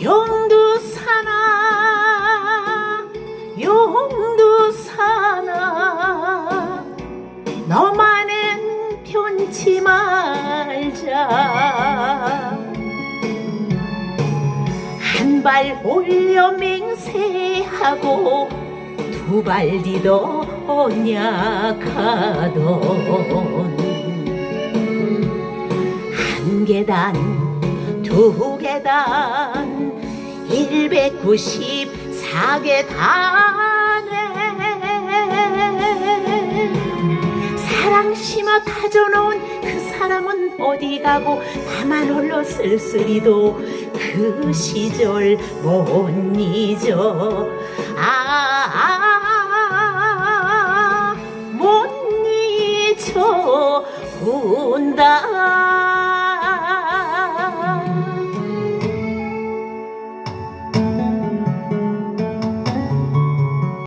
용두사나 용두사나 너만은 편치 말자. 한 발 올려 맹세하고 두 발 디더 언약하던 한 계단 두 계단 194계단에 사랑 심어 다져놓은 그 사람은 어디 가고 나만 홀로 쓸쓸히도 그 시절 못 잊어. 못 잊어. 운다